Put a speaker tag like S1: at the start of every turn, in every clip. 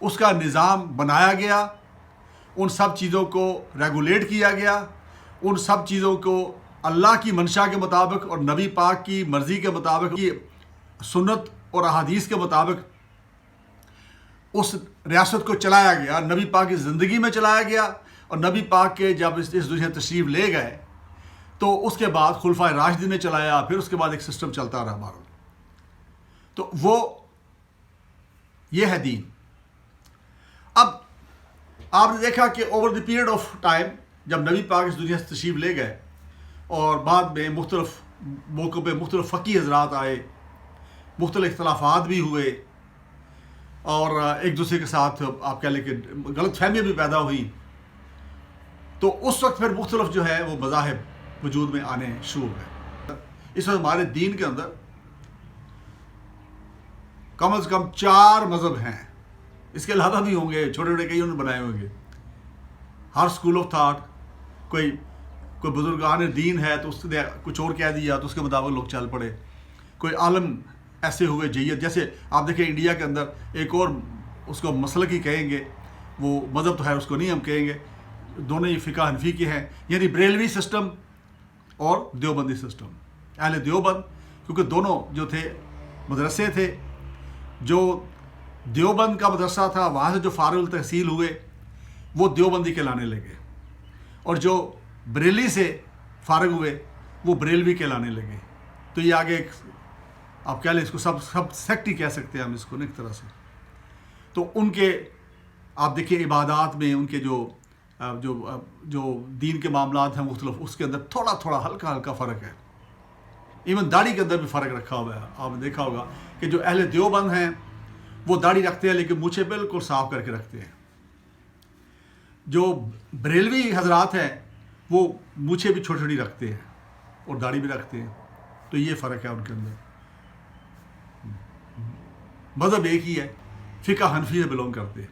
S1: اس کا نظام بنایا گیا، ان سب چیزوں کو ریگولیٹ کیا گیا، ان سب چیزوں کو اللہ کی منشا کے مطابق اور نبی پاک کی مرضی کے مطابق، کی سنت اور احادیث کے مطابق اس ریاست کو چلایا گیا، نبی پاک کی زندگی میں چلایا گیا. اور نبی پاک کے جب اس دنیا تشریف لے گئے تو اس کے بعد خلفائے راشدین نے چلایا، پھر اس کے بعد ایک سسٹم چلتا رہا ہمارا. تو وہ یہ ہے دین. اب آپ نے دیکھا کہ over the period of time جب نبی پاک اس دنیا سے تشریف لے گئے اور بعد میں مختلف موقعوں پہ مختلف فقی حضرات آئے، مختلف اختلافات بھی ہوئے اور ایک دوسرے کے ساتھ آپ کہہ لیں کہ غلط فہمیاں بھی پیدا ہوئی، تو اس وقت پھر مختلف جو ہے وہ مذاہب وجود میں آنے شروع ہوئے. اس وقت ہمارے دین کے اندر کم از کم 4 مذہب ہیں، اس کے علاوہ بھی ہوں گے، چھوٹے چھوٹے کئی انہوں نے بنائے ہوں گے. ہر اسکول آف تھاٹ، کوئی بزرگان دین ہے تو اس نے کچھ اور کہہ دیا تو اس کے مطابق لوگ چل پڑے. کوئی عالم ایسے ہوئے جیت، جیسے آپ دیکھیں انڈیا کے اندر ایک اور اس کو مسلک ہی کہیں گے، وہ مذہب تو ہے اس کو نہیں ہم کہیں گے، دونوں ہی فقہ حنفی کے ہیں، یعنی بریلوی سسٹم اور دیوبندی سسٹم. اہل دیوبند کیونکہ دونوں جو تھے مدرسے تھے، جو دیوبند کا مدرسہ تھا وہاں سے جو فارغ التحصیل ہوئے وہ دیوبندی کہلانے لگے، اور جو بریلی سے فارغ ہوئے وہ بریلوی کہلانے لگے. تو یہ آگے ایک آپ کہہ لیں اس کو سب سیکٹ ہی کہہ سکتے ہیں ہم اس کو ایک طرح سے. تو ان کے آپ دیکھیں عبادات میں ان کے جو دین کے معاملات ہیں مختلف، اس کے اندر تھوڑا تھوڑا ہلکا ہلکا فرق ہے. ایون داڑھی کے اندر بھی فرق رکھا ہوا ہے. آپ نے دیکھا ہوگا کہ جو اہل دیوبند ہیں وہ داڑھی رکھتے ہیں لیکن مونچھیں بالکل صاف کر کے رکھتے ہیں. جو بریلوی حضرات ہیں وہ مونچھیں بھی چھوٹی چھوٹی رکھتے ہیں اور داڑھی بھی رکھتے ہیں. تو یہ فرق ہے ان کے اندر. مذہب ایک ہی ہے، فقہ حنفی سے بلونگ کرتے ہیں.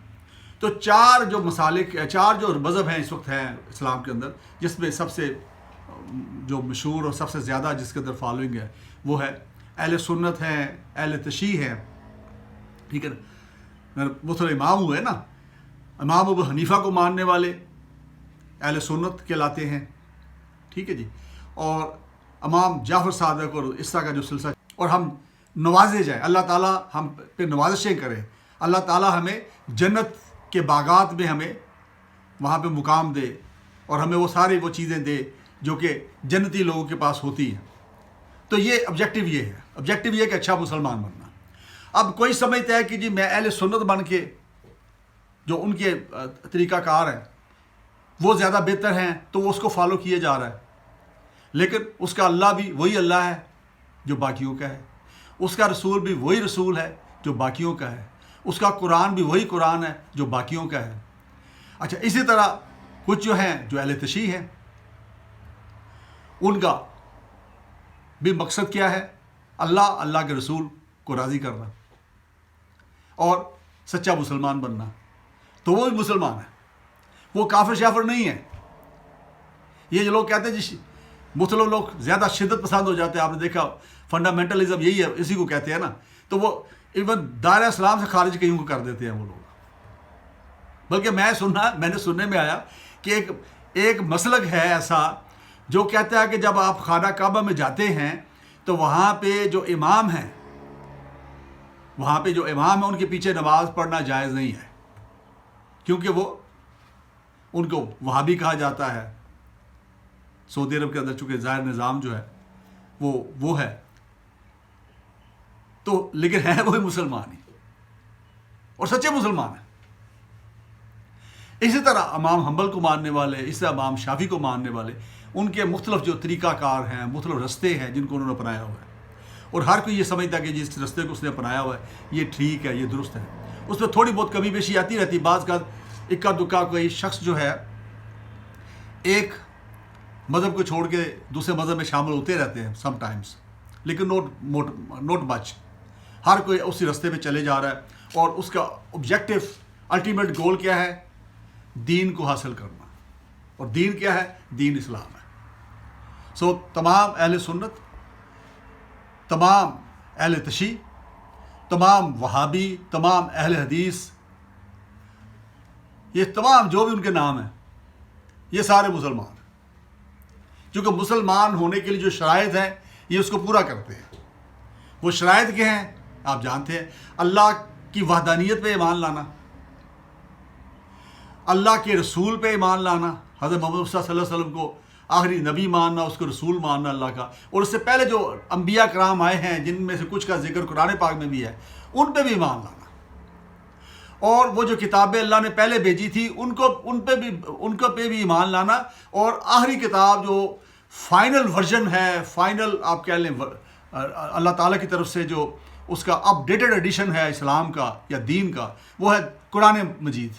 S1: تو 4 جو مسالک، 4 جو مذہب ہیں اس وقت ہیں اسلام کے اندر، جس میں سب سے جو مشہور اور سب سے زیادہ جس کے اندر فالوئنگ ہے وہ ہے اہل سنت ہیں، اہل تشیع ہیں. ٹھیک ہے نا، مختلف امام ہوئے نا، امام ابو حنیفہ کو ماننے والے اہل سنت کہلاتے ہیں. ٹھیک ہے جی. اور امام جعفر صادق اور اس طرح کا جو سلسلہ، اور ہم نوازے جائیں، اللہ تعالیٰ ہم پہ نوازشیں کرے، اللہ تعالیٰ ہمیں جنت کے باغات میں ہمیں وہاں پہ مقام دے اور ہمیں وہ ساری وہ چیزیں دے جو کہ جنتی لوگوں کے پاس ہوتی ہیں. تو یہ آبجیکٹیو یہ ہے، آبجیکٹیو یہ کہ اچھا مسلمان بننا. اب کوئی سمجھتا ہے کہ جی میں اہل سنت بن کے جو ان کے طریقہ کار ہیں وہ زیادہ بہتر ہیں تو وہ اس کو فالو کیے جا رہا ہے، لیکن اس کا اللہ بھی وہی اللہ ہے جو باقیوں کا ہے، اس کا رسول بھی وہی رسول ہے جو باقیوں کا ہے، اس کا قرآن بھی وہی قرآن ہے جو باقیوں کا ہے. اچھا اسی طرح کچھ جو ہیں جو اہل تشیع ہیں ان کا بھی مقصد کیا ہے؟ اللہ کے رسول کو راضی کرنا اور سچا مسلمان بننا. تو وہ بھی مسلمان ہے، وہ کافر شافر نہیں ہے. یہ جو لوگ کہتے ہیں جی مختلف لوگ زیادہ شدت پسند ہو جاتے ہیں، آپ نے دیکھا فنڈامنٹلزم یہی ہے، اسی کو کہتے ہیں نا. تو وہ ایون دائرہ اسلام سے خارج کہیں کو کر دیتے ہیں وہ لوگ. بلکہ میں نے سننے میں آیا کہ ایک مسلک ہے ایسا جو کہتا ہے کہ جب آپ خانہ کعبہ میں جاتے ہیں تو وہاں پہ جو امام ہیں ان کے پیچھے نماز پڑھنا جائز نہیں ہے، کیونکہ وہ ان کو وہابی کہا جاتا ہے. سعودی عرب کے اندر چونکہ ظاہر نظام جو ہے وہ ہے، تو لیکن ہے وہی مسلمان ہی اور سچے مسلمان ہیں. اسی طرح امام حنبل کو ماننے والے، اسی طرح امام شافعی کو ماننے والے، ان کے مختلف جو طریقہ کار ہیں، مختلف رستے ہیں جن کو انہوں نے اپنایا ہوا ہے، اور ہر کوئی یہ سمجھتا ہے کہ جس رستے کو اس نے اپنایا ہوا ہے یہ ٹھیک ہے، یہ درست ہے. اس میں تھوڑی بہت کمی بیشی آتی رہتی. بعض کا اکا دکا کوئی شخص جو ہے ایک مذہب کو چھوڑ کے دوسرے مذہب میں شامل ہوتے رہتے ہیں سم ٹائمز، لیکن نوٹ مچ. ہر کوئی اسی رستے پہ چلے جا رہا ہے اور اس کا آبجیکٹیو الٹیمیٹ گول کیا ہے؟ دین کو حاصل کرنا. اور دین کیا ہے؟ دین اسلام ہے. سو تمام اہل سنت، تمام اہل تشیع، تمام وہابی، تمام اہل حدیث، یہ تمام جو بھی ان کے نام ہیں یہ سارے مسلمان ہیں، کیونکہ مسلمان ہونے کے لیے جو شرائط ہیں یہ اس کو پورا کرتے ہیں۔ وہ شرائط کیا ہیں آپ جانتے ہیں، اللہ کی وحدانیت پہ ایمان لانا، اللہ کے رسول پہ ایمان لانا، حضرت محمد صلی اللہ علیہ وسلم کو آخری نبی ماننا، اس کو رسول ماننا اللہ کا، اور اس سے پہلے جو انبیاء کرام آئے ہیں جن میں سے کچھ کا ذکر قرآن پاک میں بھی ہے ان پہ بھی ایمان لانا، اور وہ جو کتابیں اللہ نے پہلے بھیجی تھی ان پہ بھی ایمان لانا، اور آخری کتاب جو فائنل ورژن ہے، فائنل آپ کہہ لیں اللہ تعالیٰ کی طرف سے جو اس کا اپ ڈیٹڈ ایڈیشن ہے اسلام کا یا دین کا، وہ ہے قرآن مجید،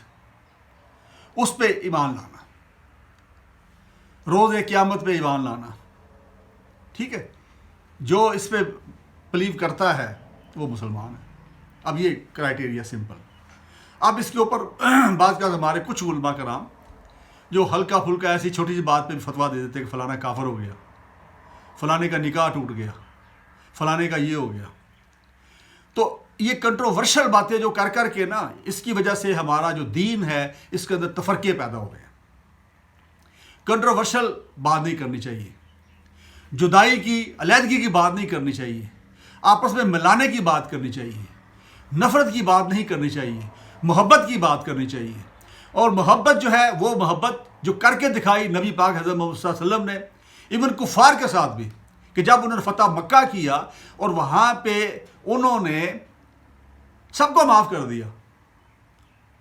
S1: اس پہ ایمان لانا، روز قیامت پہ ایمان لانا، ٹھیک ہے۔ جو اس پہ بلیو کرتا ہے وہ مسلمان ہے۔ اب یہ کرائٹیریا سمپل۔ اب اس کے اوپر بعض کا ہمارے کچھ علماء کرام جو ہلکا پھلکا ایسی چھوٹی سی بات پہ بھی فتویٰ دے دیتے کہ فلانا کافر ہو گیا، فلانے کا نکاح ٹوٹ گیا، فلانے کا یہ ہو گیا، تو یہ کنٹروورشل باتیں جو کر کے نا اس کی وجہ سے ہمارا جو دین ہے اس کے اندر تفرقے پیدا ہو گئے ہیں۔ کنٹروورشل بات نہیں کرنی چاہیے، جدائی کی علیحدگی کی بات نہیں کرنی چاہیے، آپس میں ملانے کی بات کرنی چاہیے، نفرت کی بات نہیں کرنی چاہیے، محبت کی بات کرنی چاہیے۔ اور محبت جو ہے وہ محبت جو کر کے دکھائی نبی پاک حضرت محمد صلی اللہ علیہ وسلم نے، ایون کفار کے ساتھ بھی، کہ جب انہوں نے فتح مکہ کیا اور وہاں پہ انہوں نے سب کو معاف کر دیا،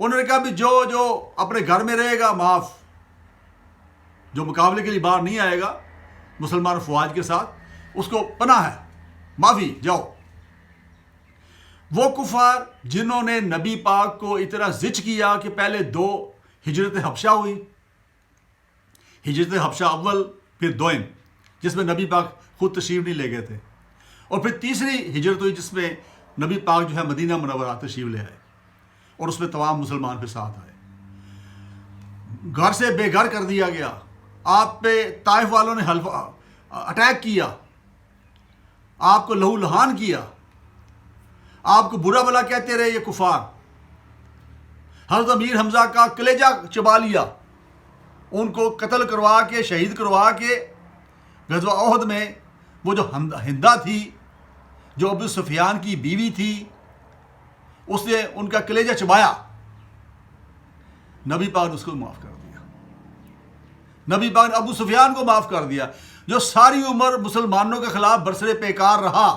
S1: انہوں نے کہا بھی جو اپنے گھر میں رہے گا معاف، جو مقابلے کے لیے باہر نہیں آئے گا مسلمان افواج کے ساتھ اس کو پناہ ہے، معافی، جاؤ۔ وہ کفار جنہوں نے نبی پاک کو اتنا زچ کیا کہ پہلے 2 ہجرت حبشہ ہوئی، ہجرت حبشہ اول پھر دوئم، جس میں نبی پاک خود تشریف نہیں لے گئے تھے، اور پھر تیسری ہجرت ہوئی جس میں نبی پاک جو ہے مدینہ منورہ تشریف لے آئے، اور اس میں تمام مسلمان پھر ساتھ آئے۔ گھر سے بے گھر کر دیا گیا، آپ پہ طائف والوں نے اٹیک کیا، آپ کو لہو لہان کیا، آپ کو برا بلا کہتے رہے یہ کفار، حضرت امیر حمزہ کا کلیجہ چبا لیا، ان کو قتل کروا کے شہید کروا کے غزوہ احد میں وہ جو ہندا تھی جو ابو سفیان کی بیوی تھی اس نے ان کا کلیجہ چبایا، نبی پاک نے اس کو معاف کر دیا، نبی پاک نے ابو سفیان کو معاف کر دیا جو ساری عمر مسلمانوں کے خلاف برسر پیکار رہا،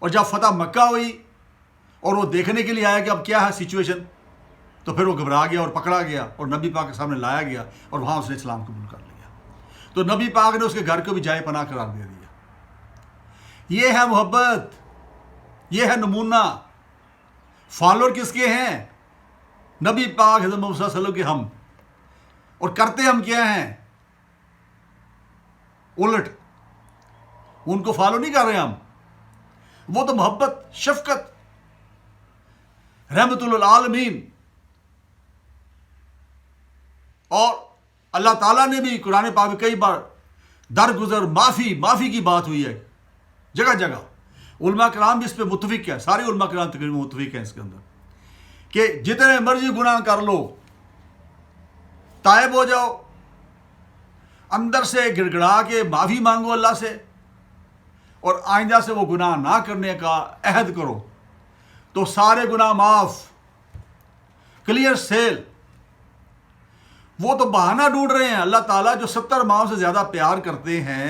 S1: اور جب فتح مکہ ہوئی اور وہ دیکھنے کے لیے آیا کہ اب کیا ہے سچویشن، تو پھر وہ گھبرا گیا اور پکڑا گیا اور نبی پاک کے سامنے لایا گیا اور وہاں اس نے اسلام قبول کر لیا، تو نبی پاک نے اس کے گھر کو بھی جائے پناہ قرار دے دیا۔ یہ ہے محبت، یہ ہے نمونہ۔ فالوور کس کے ہیں؟ نبی پاک حضرت محمد صلی اللہ علیہ وسلم کے ہم، اور کرتے ہم کیا ہیں؟ الٹ، ان کو فالو نہیں کر رہے ہم، وہ تو محبت، شفقت، رحمت للعالمین، اور اللہ تعالیٰ نے بھی قرآن پاک میں کئی بار درگزر معافی کی بات ہوئی ہے جگہ جگہ۔ علماء کرام بھی اس پہ متفق ہے، سارے علماء کرام تقریباً متفق ہیں اس کے اندر کہ جتنے مرضی گناہ کر لو تائب ہو جاؤ، اندر سے گڑ گڑا کے معافی مانگو اللہ سے، اور آئندہ سے وہ گناہ نہ کرنے کا عہد کرو، تو سارے گناہ معاف، کلیئر سیل۔ وہ تو بہانہ ڈھونڈ رہے ہیں، اللہ تعالیٰ جو 70 ماہ سے زیادہ پیار کرتے ہیں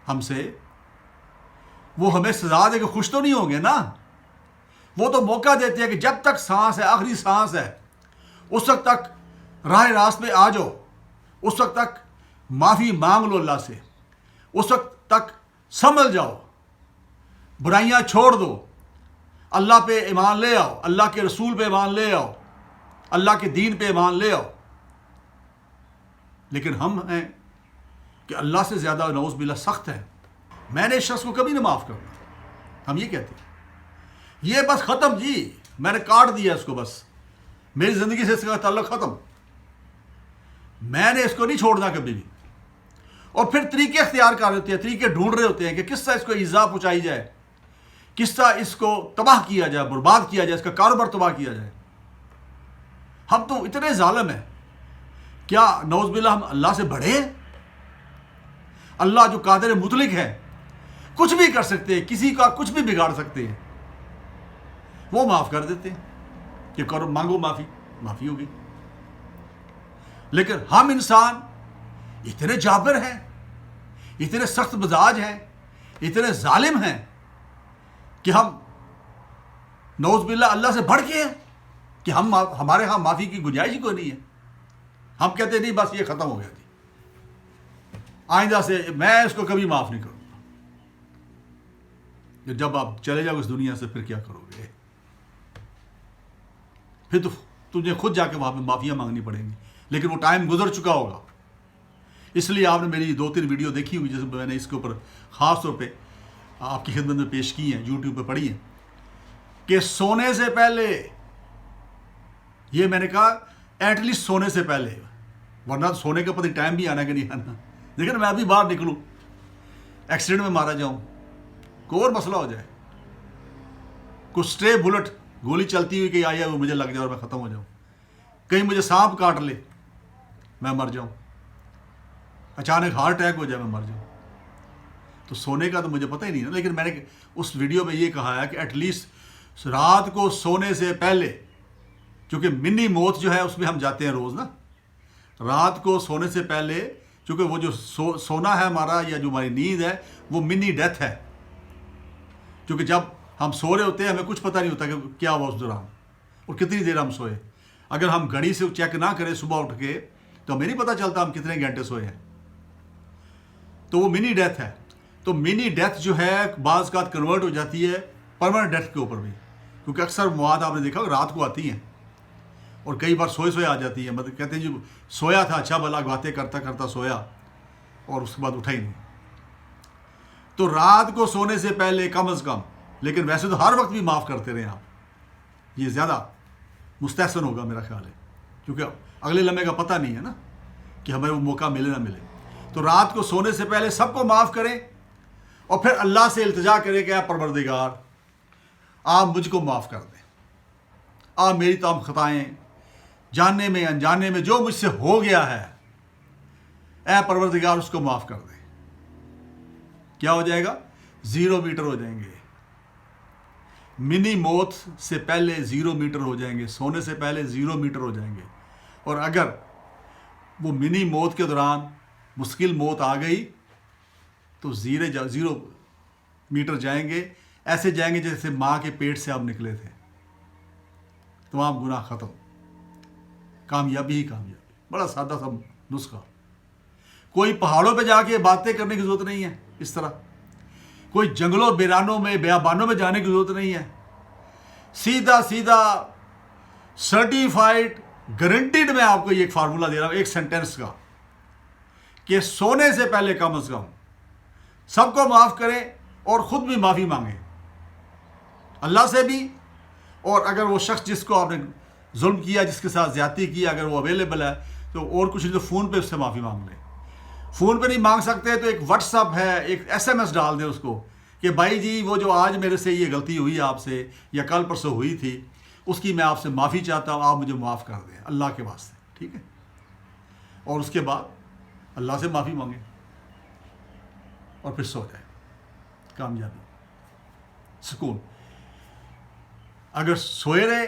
S1: ہم سے، وہ ہمیں سزا دے کے خوش تو نہیں ہوں گے نا، وہ تو موقع دیتے ہیں کہ جب تک سانس ہے، آخری سانس ہے، اس وقت تک راہ راست پہ آ جاؤ، اس وقت تک معافی مانگ لو اللہ سے، اس وقت تک سنبھل جاؤ، برائیاں چھوڑ دو، اللہ پہ ایمان لے آؤ، اللہ کے رسول پہ ایمان لے آؤ، اللہ کے دین پہ ایمان لے آؤ۔ لیکن ہم ہیں کہ اللہ سے زیادہ نعوذ باللہ سخت ہے، میں نے اس شخص کو کبھی نہ معاف کرنا، ہم یہ کہتے ہیں یہ بس ختم جی، میں نے کاٹ دیا اس کو، بس میری زندگی سے اس کا تعلق ختم، میں نے اس کو نہیں چھوڑنا کبھی بھی۔ اور پھر طریقے اختیار کر رہے ہوتے ہیں، طریقے ڈھونڈ رہے ہوتے ہیں کہ کس طرح اس کو ایذا پہنچائی جائے، کس طرح اس کو تباہ کیا جائے، برباد کیا جائے، اس کا کاروبار تباہ کیا جائے۔ ہم تو اتنے ظالم ہیں، کیا نعوذ باللہ ہم اللہ سے بڑے ہیں؟ اللہ جو قادر مطلق ہے، کچھ بھی کر سکتے ہیں، کسی کا کچھ بھی بگاڑ سکتے ہیں، وہ معاف کر دیتے ہیں کہ کرو، مانگو معافی ہوگی۔ لیکن ہم انسان اتنے جابر ہیں، اتنے سخت مزاج ہیں، اتنے ظالم ہیں کہ ہم نعوذ باللہ اللہ سے بڑھ کے ہیں کہ ہمارے ہاں معافی کی گنجائش ہی کوئی نہیں ہے۔ ہم کہتے ہیں نہیں بس یہ ختم ہو گیا جی، آئندہ سے میں اس کو کبھی معاف نہیں کروں گا۔ جب آپ چلے جاؤ اس دنیا سے پھر کیا کرو گے؟ پھر تو تجھے خود جا کے وہاں پہ معافیاں مانگنی پڑیں گی، لیکن وہ ٹائم گزر چکا ہوگا۔ اس لیے آپ نے میری 2-3 ویڈیو دیکھی ہوئی جس میں میں نے اس کے اوپر خاص طور پہ آپ کی خدمت میں پیش کی ہیں، یوٹیوب پہ پڑھی ہیں کہ سونے سے پہلے، یہ میں نے کہا ایٹ لیسٹ سونے سے پہلے، ورنہ تو سونے کا پتہ ٹائم بھی آنا کہ نہیں آنا۔ لیکن میں ابھی باہر نکلوں، ایکسیڈنٹ میں مارا جاؤں، کوئی اور مسئلہ ہو جائے، کچھ اسٹرے بلٹ گولی چلتی ہوئی کہ آئی ہے وہ مجھے لگ جائے اور میں ختم ہو جاؤں، کہیں مجھے سانپ کاٹ لے میں مر جاؤں، اچانک ہارٹ اٹیک ہو جائے میں مر جاؤں، تو سونے کا تو مجھے پتہ ہی نہیں نا۔ لیکن میں نے اس ویڈیو میں یہ کہا ہے کہ ایٹ لیسٹ رات کو سونے سے پہلے، چونکہ منی موت جو ہے اس میں ہم جاتے ہیں روز نا، رات کو سونے سے پہلے، چونکہ وہ جو سونا ہے ہمارا یا جو ہماری نیند ہے وہ منی ڈیتھ ہے، کیونکہ جب ہم سو رہے ہوتے ہیں ہمیں کچھ پتہ نہیں ہوتا کہ کیا ہوا اس دوران اور کتنی دیر ہم سوئے۔ اگر ہم گھڑی سے چیک نہ کریں صبح اٹھ کے تو ہمیں نہیں پتہ چلتا ہم کتنے گھنٹے سوئے ہیں، تو وہ منی ڈیتھ ہے۔ تو منی ڈیتھ جو ہے بعض کا کنورٹ ہو جاتی ہے پرماننٹ ڈیتھ کے اوپر بھی، کیونکہ اکثر مواد آپ نے دیکھا رات کو آتی ہیں اور کئی بار سوئے آ جاتی ہیں، مطلب کہتے ہیں جی سویا تھا، اچھا بھلا باتیں کرتا کرتا سویا اور اس کے بعد اٹھا ہی نہیں۔ تو رات کو سونے سے پہلے کم از کم، لیکن ویسے تو ہر وقت بھی معاف کرتے رہیں آپ، یہ زیادہ مستحسن ہوگا میرا خیال ہے، کیونکہ اگلے لمحے کا پتہ نہیں ہے نا کہ ہمیں وہ موقع ملے نہ ملے۔ تو رات کو سونے سے پہلے سب کو معاف کریں اور پھر اللہ سے التجا کریں کہ اے پروردگار آپ مجھ کو معاف کر دیں، آپ میری تمام خطائیں جاننے میں انجاننے میں جو مجھ سے ہو گیا ہے، اے پروردگار اس کو معاف کر دیں۔ کیا ہو جائے گا؟ 0 میٹر ہو جائیں گے، منی موت سے پہلے 0 میٹر ہو جائیں گے، سونے سے پہلے 0 میٹر ہو جائیں گے۔ اور اگر وہ منی موت کے دوران مشکل موت آ گئی تو 0 میٹر جائیں گے، ایسے جائیں گے جیسے ماں کے پیٹ سے آپ نکلے تھے، تمام گناہ ختم، کامیابی ہی کامیابی۔ بڑا سادہ سا نسخہ، کوئی پہاڑوں پہ جا کے باتیں کرنے کی ضرورت نہیں ہے، اس طرح کوئی جنگلوں بیرانوں میں بیابانوں میں جانے کی ضرورت نہیں ہے، سیدھا سرٹیفائڈ گارنٹیڈ میں آپ کو یہ ایک فارمولا دے رہا ہوں ایک سینٹینس کا، کہ سونے سے پہلے کم از کم سب کو معاف کریں اور خود بھی معافی مانگیں، اللہ سے بھی، اور اگر وہ شخص جس کو آپ نے ظلم کیا، جس کے ساتھ زیادتی کی، اگر وہ اویلیبل ہے تو اور کچھ نہیں تو فون پہ اس سے معافی مانگ لیں۔ فون پہ نہیں مانگ سکتے تو ایک واٹس اپ ہے، ایک SMS ڈال دیں اس کو کہ بھائی جی وہ جو آج میرے سے یہ غلطی ہوئی آپ سے یا کل پرسوں ہوئی تھی اس کی میں آپ سے معافی چاہتا ہوں، آپ مجھے معاف کر دیں اللہ کے واسطے، ٹھیک ہے؟ اور اس کے بعد اللہ سے معافی مانگیں اور پھر سو جائیں، کامیابی، سکون۔ اگر سوئے رہے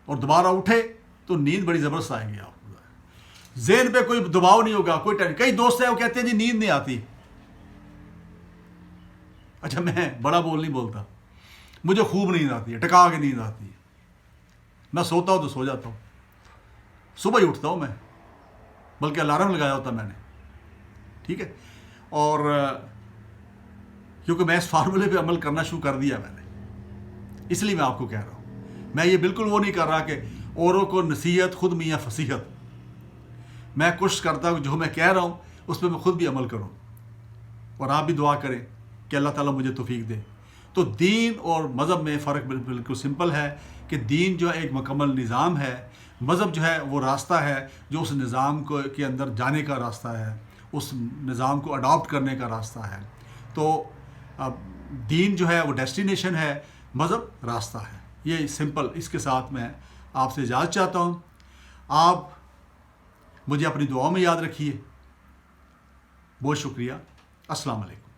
S1: اور دوبارہ اٹھے تو نیند بڑی زبردست آئے گی آپ کو، ذہن پہ کوئی دباؤ نہیں ہوگا، کوئی ٹینشن۔ کئی دوست ہیں وہ کہتے ہیں جی نیند نہیں آتی، اچھا میں بڑا بول نہیں بولتا، مجھے خوب نیند آتی ہے، ٹکا کے نیند آتی ہے، میں سوتا ہوں تو سو جاتا ہوں، صبح ہی اٹھتا ہوں میں، بلکہ الارم لگایا ہوتا میں نے، ٹھیک ہے؟ اور کیونکہ میں اس فارمولے پہ عمل کرنا شروع کر دیا میں نے، اس لیے میں آپ کو کہہ رہا ہوں۔ میں یہ بالکل وہ نہیں کر رہا کہ اوروں کو نصیحت خود میاں فصیحت، میں کوشش کرتا ہوں جو میں کہہ رہا ہوں اس پہ میں خود بھی عمل کروں، اور آپ بھی دعا کریں کہ اللہ تعالیٰ مجھے توفیق دے۔ تو دین اور مذہب میں فرق بالکل سمپل ہے کہ دین جو ہے ایک مکمل نظام ہے، مذہب جو ہے وہ راستہ ہے جو اس نظام کو کے اندر جانے کا راستہ ہے، اس نظام کو اڈاپٹ کرنے کا راستہ ہے۔ تو دین جو ہے وہ ڈیسٹینیشن ہے، مذہب راستہ ہے۔ یہ سمپل، اس کے ساتھ میں آپ سے اجازت چاہتا ہوں۔ آپ مجھے اپنی دعاؤں میں یاد رکھیے. بہت شکریہ. السلام علیکم.